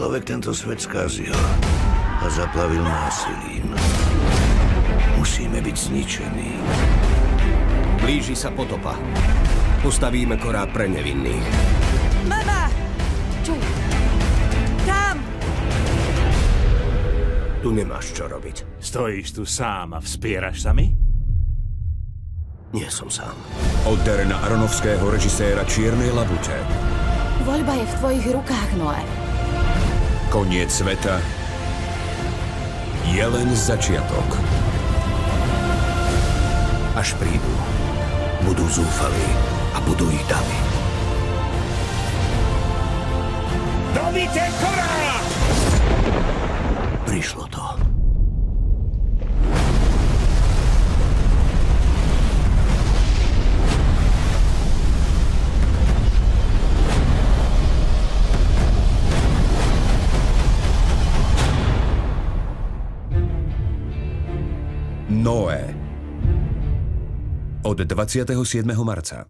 človek tento svet skazil a zaplavil násilím. Musíme byť zničení. Blíži sa potopa. Postavíme koráb pre nevinných. Mama! Čo? Tam! Tu nemáš čo robiť. Stojíš tu sám a vspieraš sa mi? Nie som sám. Od Darrena Aronovského režiséra Čiernej labute. Voľba je v tvojich rukách, Noé. Koniec sveta je len začiatok. Až prídu, budú zúfalí a budú ich davy. Dobite koráb! Prišlo to. Noé. Od 27. marca.